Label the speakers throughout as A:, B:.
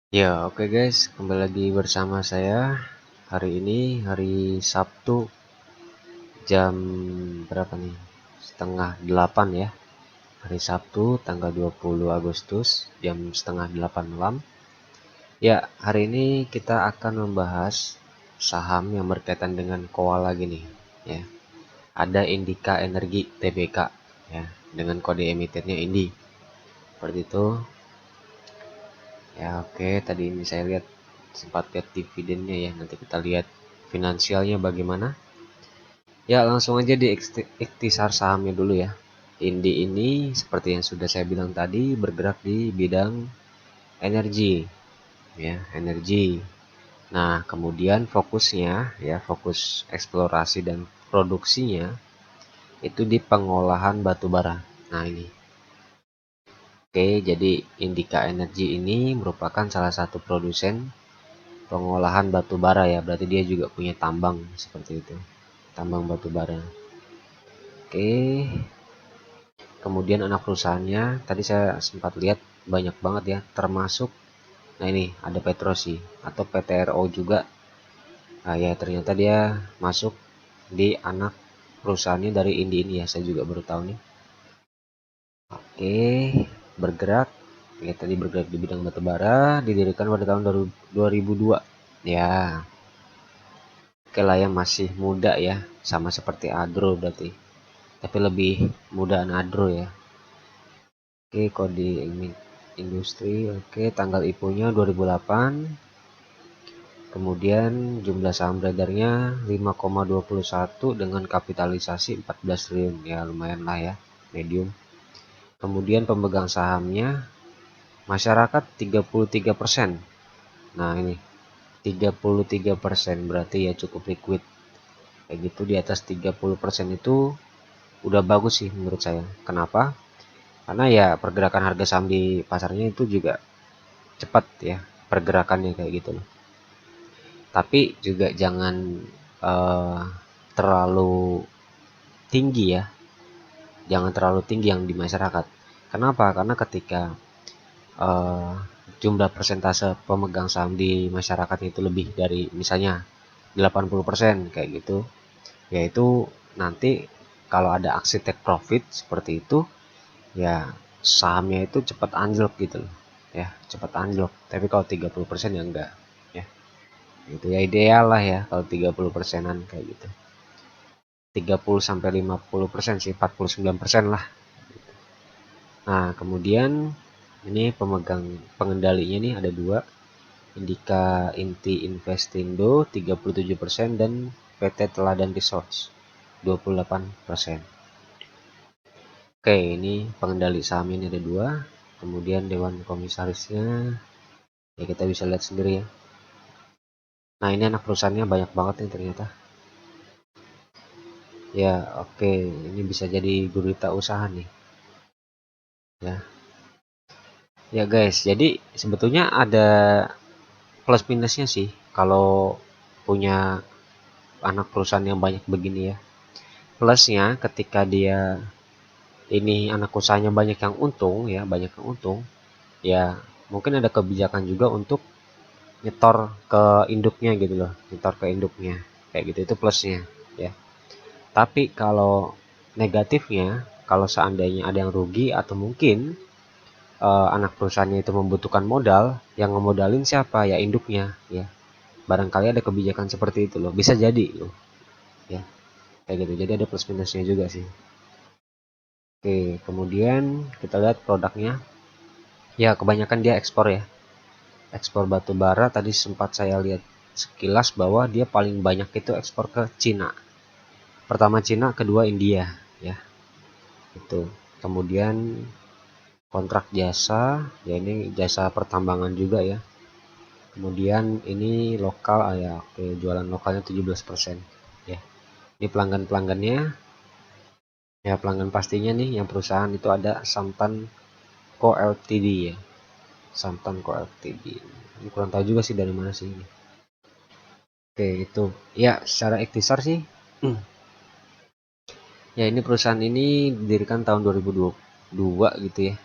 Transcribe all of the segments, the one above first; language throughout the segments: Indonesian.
A: Ya, oke guys, kembali lagi bersama saya. Hari ini hari Sabtu jam berapa nih? Setengah 8 ya. Hari Sabtu tanggal 20 Agustus jam setengah 8 malam. Ya, hari ini kita akan membahas saham yang berkaitan dengan koala gini ya. Ada Indika Energi Tbk ya, dengan kode emitennya INDI. Seperti itu. Ya, oke, tadi ini saya lihat sempat lihat dividennya ya. Nanti kita lihat finansialnya bagaimana. Ya, langsung aja di ikhtisar sahamnya dulu ya. Indi ini seperti yang sudah saya bilang tadi bergerak di bidang energi ya, energi. Nah, kemudian fokusnya ya, fokus eksplorasi dan produksinya itu di pengolahan batu bara. Nah, ini. Oke, jadi Indika Energi ini merupakan salah satu produsen pengolahan batu bara ya, berarti dia juga punya tambang seperti itu, tambang batu bara. Oke, kemudian anak perusahaannya tadi saya sempat lihat banyak banget ya, termasuk nah ini ada Petrosi atau PTRO juga. Nah ya, ternyata dia masuk di anak perusahaannya dari Indi ini ya, saya juga baru tahu nih. Oke, bergerak ya, tadi bergerak di bidang batubara, didirikan pada tahun 2002 ya. Oke lah ya, masih muda ya, sama seperti Agro berarti, tapi lebih muda Agro ya. Oke, kode industri, oke, tanggal IPO-nya 2008. Kemudian jumlah saham beredarnya 5,21 dengan kapitalisasi 14 triliun. Ya, lumayan lah ya, medium. Kemudian pemegang sahamnya masyarakat 33%. Nah, ini 33% berarti ya cukup liquid. Kayak gitu, di atas 30% itu udah bagus sih menurut saya. Kenapa? Karena ya pergerakan harga saham di pasarnya itu juga cepat ya, pergerakannya kayak gitu loh. Tapi juga jangan eh, terlalu tinggi ya, jangan terlalu tinggi yang di masyarakat. Kenapa? Karena ketika eh, jumlah persentase pemegang saham di masyarakat itu lebih dari misalnya 80% kayak gitu, yaitu nanti kalau ada aksi take profit seperti itu ya, sahamnya itu cepat anjlok gitu loh ya, cepat anjlok. Tapi kalau 30% ya enggak ya, itu ya ideal lah ya kalau 30%-an kayak gitu. 30 sampai 50% sih, 49% lah. Nah, kemudian ini pemegang pengendalinya nih ada dua, Indika Inti Investindo 37% dan PT Teladan Resource 28%. Oke, ini pengendali saham ini ada dua. Kemudian dewan komisarisnya ya kita bisa lihat sendiri ya. Nah, ini anak perusahaannya banyak banget nih ternyata. Ya, oke, ini bisa jadi gurita usaha nih. Ya. Ya guys, jadi sebetulnya ada plus minusnya sih kalau punya anak perusahaan yang banyak begini ya. Plusnya ketika dia ini anak usahanya banyak yang untung ya, banyak yang untung, ya mungkin ada kebijakan juga untuk nyetor ke induknya gitu loh, nyetor ke induknya. Kayak gitu, itu plusnya ya. Tapi kalau negatifnya, kalau seandainya ada yang rugi atau mungkin anak perusahaannya itu membutuhkan modal, yang ngemodalin siapa? Ya induknya ya. Barangkali ada kebijakan seperti itu loh, bisa jadi loh ya, kayak gitu. Jadi ada plus minusnya juga sih. Oke, kemudian kita lihat produknya. Ya, kebanyakan dia ekspor ya, ekspor batu bara. Tadi sempat saya lihat sekilas bahwa dia paling banyak itu ekspor ke Cina. Pertama Cina, kedua India ya, itu. Kemudian kontrak jasa, ya ini jasa pertambangan juga ya. Kemudian ini lokal ya, oke, jualan lokalnya 17% ya. Ini pelanggan-pelanggannya. Ya, pelanggan pastinya nih yang perusahaan itu ada Samtan Co Ltd ya. Samtan Co Ltd. Ini kurang tahu juga sih dari mana sih ini. Oke, itu. Ya, secara ikhtisar sih. Ya, ini perusahaan ini didirikan tahun 2022 gitu ya.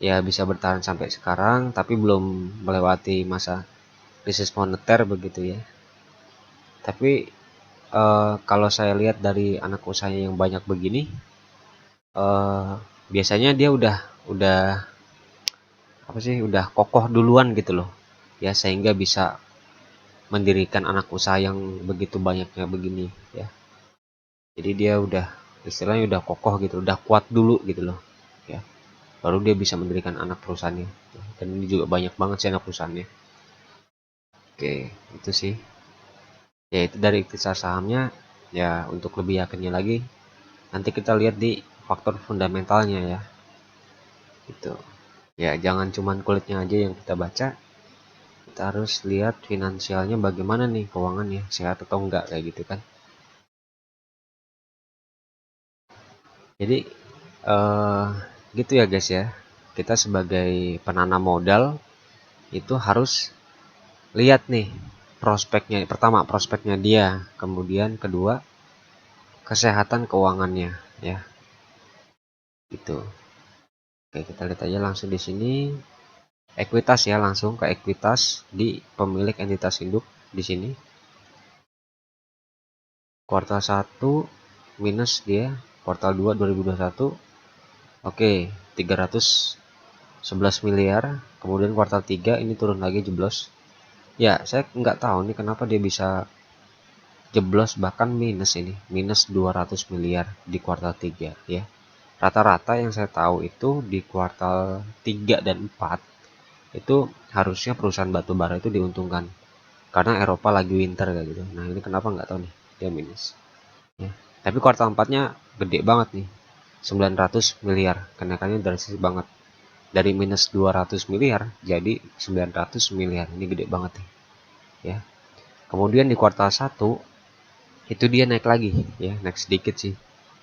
A: ya bisa bertahan sampai sekarang, tapi belum melewati masa krisis moneter begitu ya. Tapi kalau saya lihat dari anak usahanya yang banyak begini, biasanya dia udah apa sih, udah kokoh duluan gitu loh ya, sehingga bisa mendirikan anak usaha yang begitu banyaknya begini ya. Jadi dia udah istilahnya udah kokoh gitu, udah kuat dulu gitu loh ya, baru dia bisa mendirikan anak perusahaannya. Dan ini juga banyak banget sih anak perusahaannya. Oke, itu sih ya, itu dari ikhtisar sahamnya ya. Untuk lebih yakinnya lagi, nanti kita lihat di faktor fundamentalnya ya. Itu ya, jangan cuman kulitnya aja yang kita baca, kita harus lihat finansialnya bagaimana nih, keuangannya sehat atau enggak, kayak gitu kan. Jadi gitu ya guys ya, kita sebagai penanam modal itu harus lihat nih prospeknya. Pertama prospeknya dia, kemudian kedua kesehatan keuangannya ya, gitu. Oke, kita lihat aja langsung di sini ekuitas ya, langsung ke ekuitas di pemilik entitas induk di sini. Kuartal 1 minus dia kuartal 2 2021. Oke, 311 miliar. Kemudian kuartal 3 ini turun lagi jeblos. Ya, saya nggak tahu nih kenapa dia bisa jeblos bahkan minus, ini minus 200 miliar di kuartal 3 ya. Rata-rata yang saya tahu itu di kuartal 3 dan 4 itu harusnya perusahaan batubara itu diuntungkan karena Eropa lagi winter kayak gitu. Nah, ini kenapa nggak tahu nih, dia minus ya. Tapi kuartal 4-nya gede banget nih, 900 miliar, kenaikannya drastis banget, dari minus 200 miliar jadi 900 miliar. Ini gede banget nih ya. Kemudian di kuartal 1 itu dia naik lagi ya, naik sedikit sih,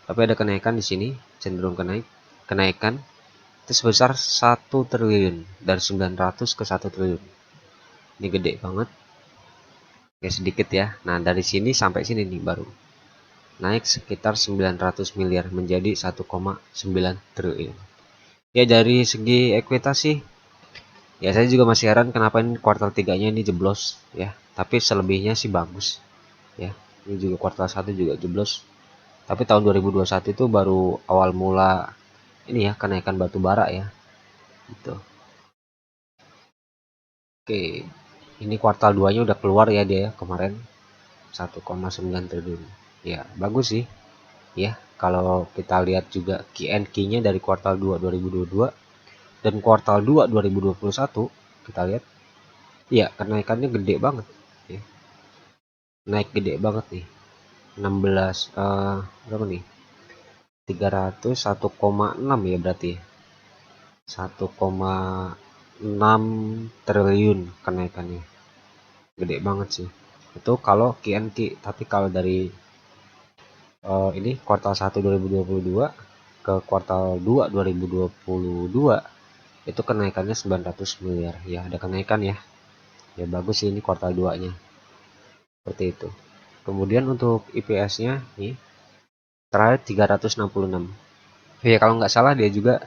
A: tapi ada kenaikan di sini, cenderung kenaikan itu sebesar 1 triliun, dari 900 ke 1 triliun. Ini gede banget ya, sedikit ya. Nah, dari sini sampai sini nih baru naik sekitar 900 miliar menjadi 1,9 triliun. Ya, dari segi ekuitas sih ya, saya juga masih heran kenapa ini kuartal 3-nya ini jeblos ya. Tapi selebihnya sih bagus ya. Ini juga kuartal 1 juga jeblos. Tapi tahun 2021 itu baru awal mula ini ya, kenaikan batu bara ya. Gitu. Oke, ini kuartal 2-nya udah keluar ya dia kemarin, 1,9 triliun. Ya, bagus sih. Ya, kalau kita lihat juga Q&Q-nya dari kuartal 2 2022 dan kuartal 2 2021, kita lihat ya kenaikannya gede banget ya. Naik gede banget nih. 16 berapa nih? 301,6 ya berarti ya. 1,6 triliun kenaikannya. Gede banget sih. Itu kalau Q&Q, tapi kalau dari ini kuartal 1 2022 ke kuartal 2 2022 itu kenaikannya 900 miliar ya, ada kenaikan ya. Ya bagus sih ini kuartal 2-nya. Seperti itu. Kemudian untuk IPS-nya nih terakhir 366. Ya, kalau nggak salah dia juga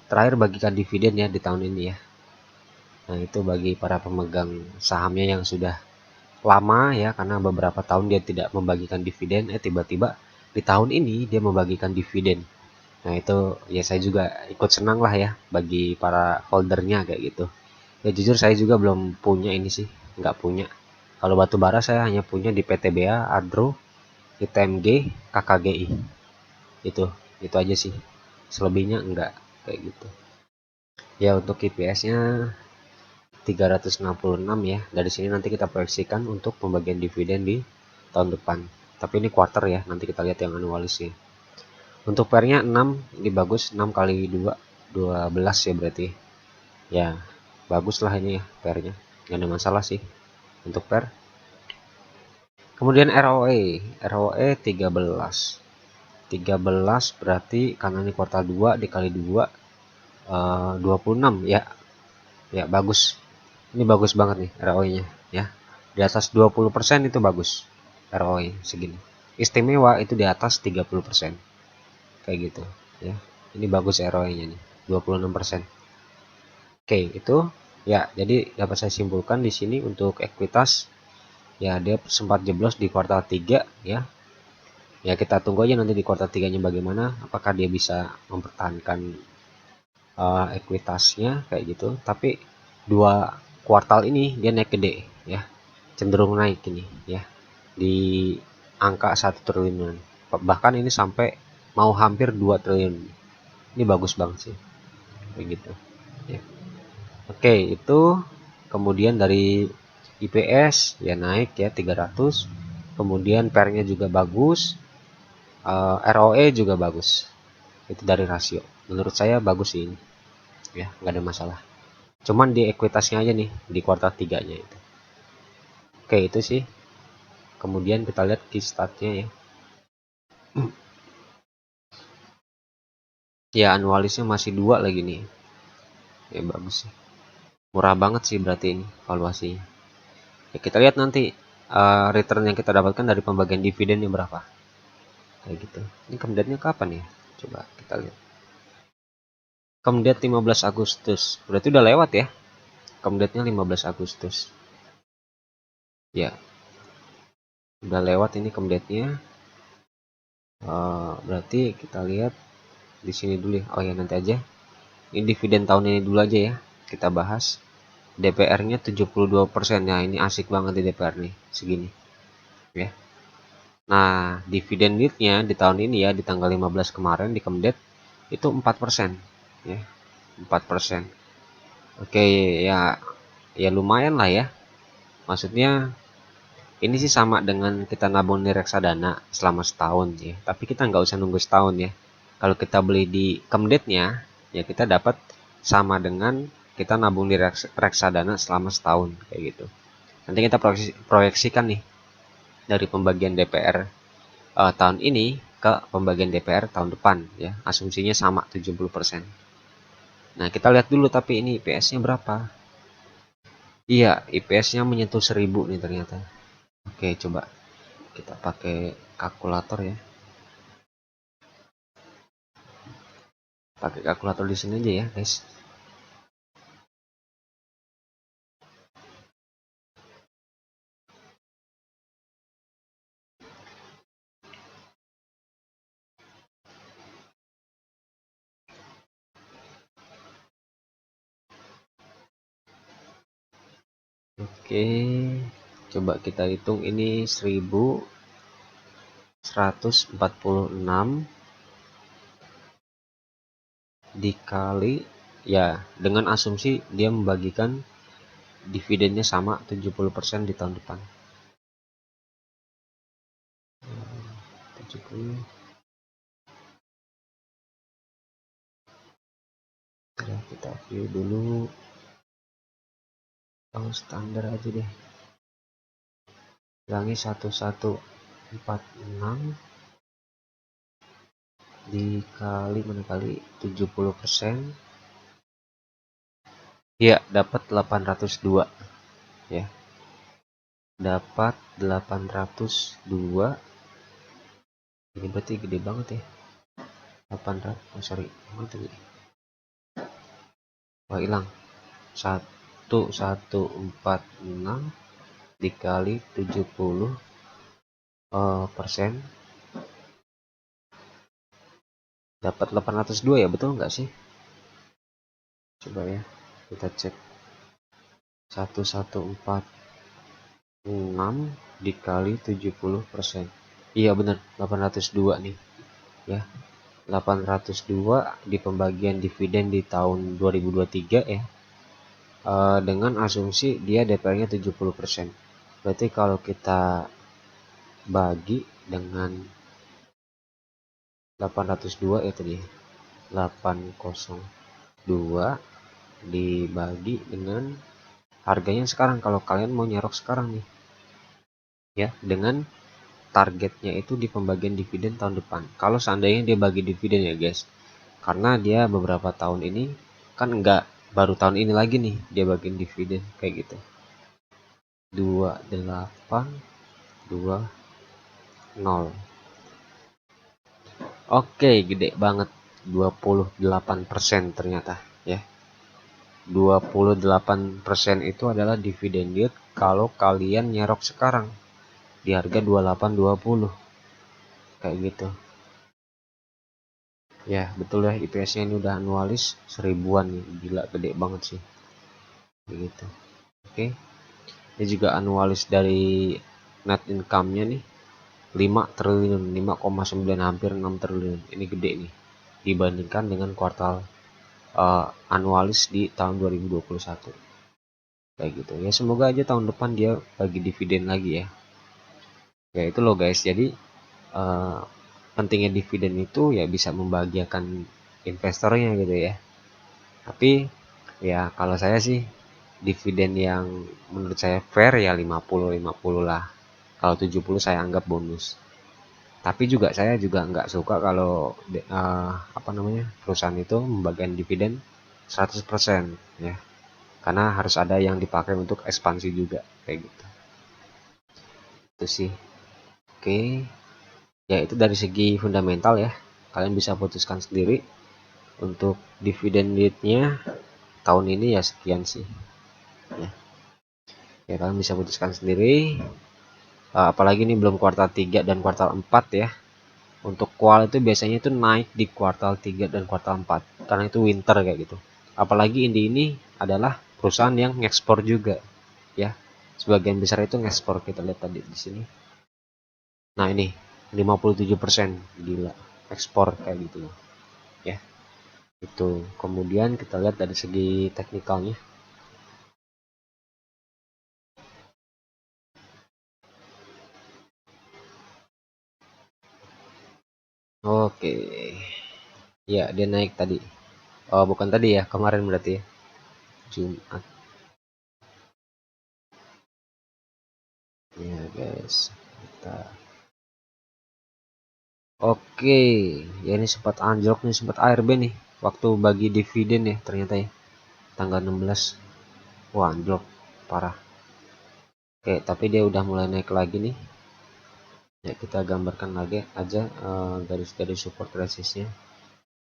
A: terakhir bagikan dividen ya di tahun ini ya. Nah, itu bagi para pemegang sahamnya yang sudah lama ya, karena beberapa tahun dia tidak membagikan dividen, tiba-tiba di tahun ini dia membagikan dividen. Nah, itu ya saya juga ikut senang lah ya bagi para holdernya kayak gitu. Ya jujur saya juga belum punya ini sih, nggak punya. Kalau batu bara saya hanya punya di PTBA, Adro, ITMG, KKGI. Itu aja sih. Selebihnya enggak kayak gitu. Ya, untuk IPS-nya 366 ya. Dari sini nanti kita proyeksikan untuk pembagian dividen di tahun depan. Tapi ini quarter ya, nanti kita lihat yang anualis ya. Untuk pairnya 6, ini bagus, 6 kali 2, 12 ya berarti. Ya, bagus lah ini ya pairnya. Nggak ada masalah sih untuk pair. Kemudian ROE 13. 13 berarti karena ini kuartal 2 dikali 2 26 ya. Ya, bagus. Ini bagus banget nih ROE-nya ya. Di atas 20% itu bagus ROE segini. Istimewa itu di atas 30%. Kayak gitu ya. Ini bagus ROE-nya nih, 26%. Oke, itu ya, jadi dapat saya simpulkan di sini untuk ekuitas ya, dia sempat jeblos di kuartal 3 ya. Ya kita tunggu aja nanti di kuartal 3-nya bagaimana, apakah dia bisa mempertahankan ekuitasnya kayak gitu. Tapi 2 kuartal ini dia naik gede ya, cenderung naik ini ya, di angka 1 triliunan, bahkan ini sampai mau hampir 2 triliun. Ini bagus banget sih begitu ya. Oke, itu kemudian dari IPS ya naik ya 300, kemudian PER-nya juga bagus, ROE juga bagus. Itu dari rasio, menurut saya bagus sih ini ya, nggak ada masalah. Cuman di ekuitasnya aja nih di kuartal 3-nya itu. Oke, itu sih. Kemudian kita lihat key statnya ya. Ya anualisnya masih 2 lagi nih. Ya bagus sih. Murah banget sih berarti ini valuasinya. Ya, kita lihat nanti return yang kita dapatkan dari pembagian dividennya berapa. Kayak gitu. Ini kemudiannya kapan ya? Coba kita lihat. Kemudian 15 Agustus. Berarti udah lewat ya. Kemudiannya 15 Agustus. Ya, udah lewat ini kemudiannya. Berarti kita lihat di sini dulu ya. Oh ya, nanti aja. Ini dividen tahun ini dulu aja ya. Kita bahas. DPR-nya 72%. Nah, ini asik banget di DPR nih, segini. Ya. Nah, dividen yield-nya di tahun ini ya, di tanggal 15 kemarin di Kemdet itu 4%, ya. 4%. Oke, ya ya lumayan lah ya. Maksudnya ini sih sama dengan kita nabung di reksadana selama setahun ya. Tapi kita nggak usah nunggu setahun ya. Kalau kita beli di Kemdetnya, ya kita dapat sama dengan kita nabung di reksadana selama setahun kayak gitu. Nanti kita proyeksikan nih dari pembagian DPR tahun ini ke pembagian DPR tahun depan ya. Asumsinya sama 70%. Nah, kita lihat dulu tapi ini IPS-nya berapa? Iya, IPS-nya menyentuh 1000 nih ternyata. Oke, coba kita pakai kalkulator ya. Pakai kalkulator di sini aja ya, guys. Oke, coba kita hitung ini 1146 dikali ya, dengan asumsi dia membagikan dividennya sama 70% di tahun depan. 70. Ya, kita view dulu. Oh, standar aja deh. Ulangi 1146 dikali mana kali 70%. Ya, dapat 802 ya. Dapat 802. Ini berarti gede banget ya. 800. Oh, sorry. Mana tadi? Wah, hilang. 1146 dikali 70 persen dapat 802 ya, betul nggak sih? Coba ya kita cek. 1146 dikali 70%. Iya benar, 802 nih ya. 802 di pembagian dividen di tahun 2023 ya, dengan asumsi dia DPR-nya 70%. Berarti kalau kita bagi dengan 802 ya tadi, 802 dibagi dengan harganya sekarang, kalau kalian mau nyerok sekarang nih ya, dengan targetnya itu di pembagian dividen tahun depan. Kalau seandainya dia bagi dividen ya guys, karena dia beberapa tahun ini kan enggak, baru tahun ini lagi nih dia bagiin dividen kayak gitu. 2820. Oke, gede banget, 28% ternyata ya. 28% itu adalah dividen yield kalau kalian nyerok sekarang di harga 28.20 kayak gitu ya. Betul ya, IPS nya ini udah anualis 1000-an nih, gila gede banget sih kayak gitu. Oke, ini juga anualis dari net income nya nih 5 triliun, 5,9, hampir 6 triliun. Ini gede nih dibandingkan dengan kuartal anualis di tahun 2021 kayak gitu ya. Semoga aja tahun depan dia bagi dividen lagi ya. Ya itu loh guys, jadi pentingnya dividen itu ya bisa membahagiakan investornya gitu ya. Tapi ya kalau saya sih dividen yang menurut saya fair ya 50-50 lah. Kalau 70 saya anggap bonus. Tapi juga saya juga nggak suka kalau perusahaan itu membagikan dividen 100% ya. Karena harus ada yang dipakai untuk ekspansi juga kayak gitu. Itu sih. Oke. Ya itu dari segi fundamental ya. Kalian bisa putuskan sendiri. Untuk dividen yieldnya tahun ini ya sekian sih. Ya kalian bisa putuskan sendiri. Apalagi ini belum kuartal 3 dan kuartal 4 ya. Untuk kual itu biasanya itu naik di kuartal 3 dan kuartal 4 karena itu winter kayak gitu. Apalagi ini adalah perusahaan yang ngekspor juga ya. Sebagian besar itu ngekspor, kita lihat tadi di sini. Nah, ini 57%, gila. Ekspor kayak gitu ya. Itu. Kemudian kita lihat dari segi teknikalnya. Oke. Ya, dia naik tadi. Oh, bukan tadi ya, kemarin berarti ya. Jumat. Ya, guys. Kita Oke, ya ini sempat anjlok nih, sempat ARB nih waktu bagi dividen ya ternyata ya. Tanggal 16. Wah, anjlok parah. Oke, tapi dia udah mulai naik lagi nih. Ya, kita gambarkan lagi aja garis-garis support resistnya.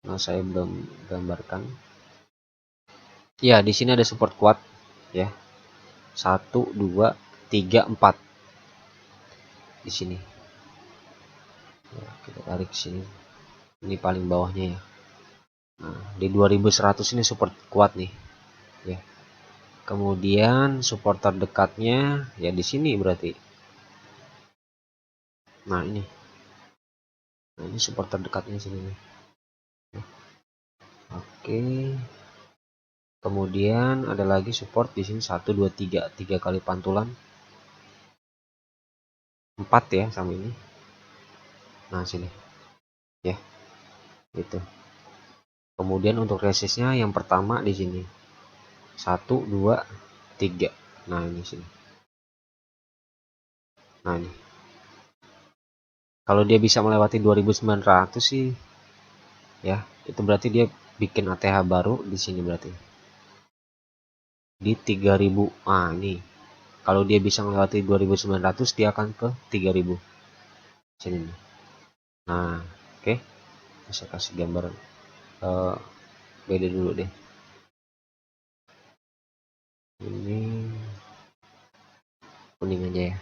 A: Nah, saya belum gambarkan. Ya, di sini ada support kuat ya. 1 2 3 4 di sini. Ya, kita tarik ke sini. Ini paling bawahnya ya. Nah, di 2100 ini support kuat nih. Ya. Kemudian support terdekatnya ya di sini berarti. Nah, ini. Nah, ini support terdekatnya sini nih. Oke. Kemudian ada lagi support di sini 1 2 3, 3 kali pantulan. 4 ya sama ini. Nah, sini. Ya. Gitu. Kemudian untuk resistnya yang pertama di sini. 1 2 3. Nah, ini sini. Nah, ini. Kalau dia bisa melewati 2900 sih ya, itu berarti dia bikin ATH baru di sini berarti. Di 3000. Ah, ini. Kalau dia bisa melewati 2900 dia akan ke 3000. Sini nih. Nah, oke. Bisa kasih gambar beda dulu deh. Ini kuning aja ya.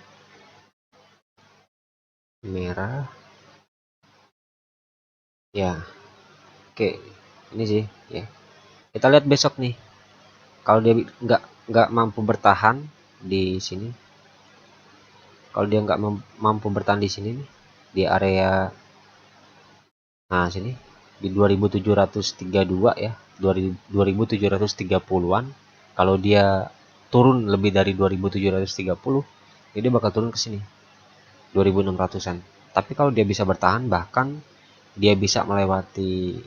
A: Merah. Ya. Oke, ini sih ya. Kita lihat besok nih. Kalau dia nggak mampu bertahan di sini, kalau dia nggak mampu bertahan di sini nih, di area nah sini di 2732 ya, 2730-an. Kalau dia turun lebih dari 2730, jadi bakal turun ke sini 2600-an. Tapi kalau dia bisa bertahan, bahkan dia bisa melewati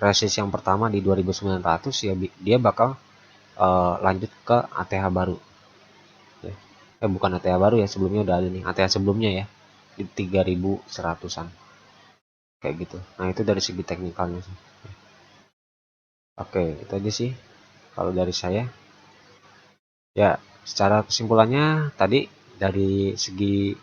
A: resist yang pertama di 2900 ya, dia bakal lanjut ke ATH baru ya. Bukan ATH baru ya, sebelumnya udah ada nih ATH sebelumnya ya di 3100-an kayak gitu. Nah, itu dari segi teknikalnya sih. Oke, itu aja sih kalau dari saya ya. Secara kesimpulannya tadi dari segi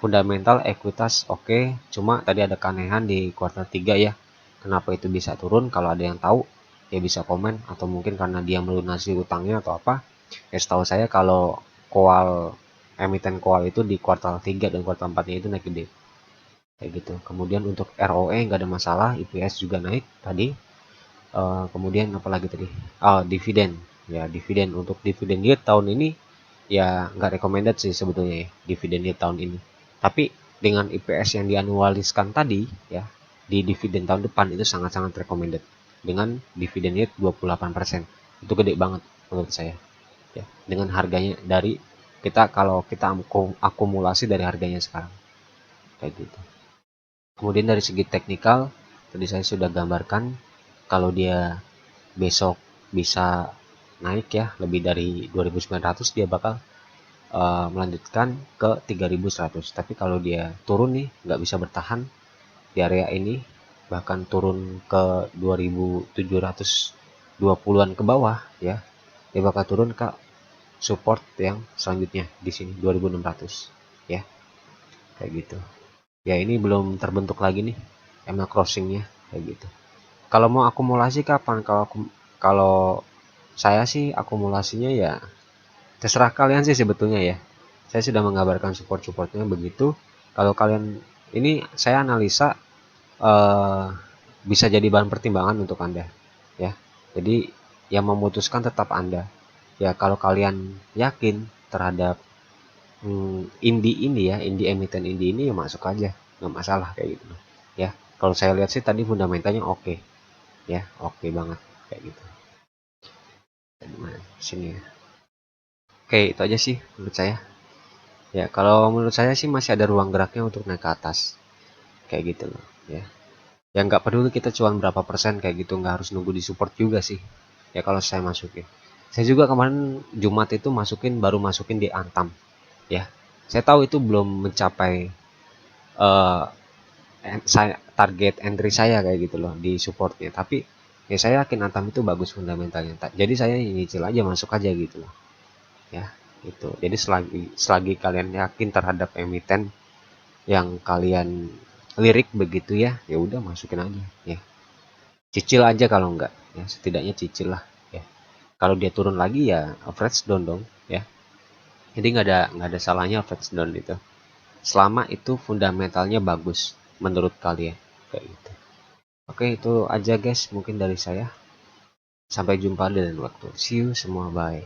A: fundamental ekuitas oke, cuma tadi ada keanehan di kuartal 3 ya. Kenapa itu bisa turun? Kalau ada yang tahu ya bisa komen, atau mungkin karena dia melunasi utangnya atau apa. Ya setahu saya kalau koal, emiten koal itu di kuartal 3 dan kuartal 4 itu naik gede kayak gitu. Kemudian untuk ROE nggak ada masalah, EPS juga naik tadi. Kemudian apalagi tadi, dividen. Ya dividen, untuk dividen yield tahun ini ya nggak recommended sih sebetulnya ya, dividen yield tahun ini. Tapi dengan EPS yang dianualiskan tadi ya, di dividen tahun depan itu sangat-sangat recommended dengan dividen yield 28%. Itu gede banget menurut saya ya, dengan harganya dari kita, kalau kita akumulasi dari harganya sekarang kayak gitu. Kemudian dari segi teknikal tadi saya sudah gambarkan, kalau dia besok bisa naik ya lebih dari 2.900, dia bakal melanjutkan ke 3.100. Tapi kalau dia turun nih, nggak bisa bertahan di area ini, bahkan turun ke 2.720-an ke bawah ya, dia bakal turun ke support yang selanjutnya di sini 2.600 ya, kayak gitu ya. Ini belum terbentuk lagi nih MA crossingnya kayak gitu. Kalau mau akumulasi kapan? Kalau saya sih akumulasinya ya terserah kalian sih sebetulnya ya. Saya sudah mengabarkan support-supportnya begitu. Kalau kalian, ini saya analisa, eh, bisa jadi bahan pertimbangan untuk Anda ya. Jadi yang memutuskan tetap Anda. Ya kalau kalian yakin terhadap indie ini ya, indie emiten indie ini, ya masuk aja, nggak masalah kayak gitu ya. Kalau saya lihat sih tadi fundamentalnya oke ya, oke banget kayak gitu. Nah, sini ya. Oke, itu aja sih menurut saya. Ya, kalau menurut saya sih masih ada ruang geraknya untuk naik ke atas. Kayak gitu loh, ya. Yang nggak peduli kita cuan berapa persen kayak gitu, nggak harus nunggu di support juga sih. Ya kalau saya masukin. Saya juga kemarin Jumat itu baru masukin di Antam, ya. Saya tahu itu belum mencapai eh target entry saya kayak gitu loh di supportnya. Tapi ya saya yakin Antam itu bagus fundamentalnya. Jadi saya nyicil aja, masuk aja gitu loh. Ya, itu. Jadi selagi kalian yakin terhadap emiten yang kalian lirik begitu ya, ya udah masukin aja ya. Cicil aja kalau enggak ya, setidaknya cicil lah ya. Kalau dia turun lagi ya average down dong ya. Jadi nggak ada salahnya average down itu. Selama itu fundamentalnya bagus menurut kalian kayak gitu. Oke, itu aja guys mungkin dari saya. Sampai jumpa di lain waktu. See you semua, bye.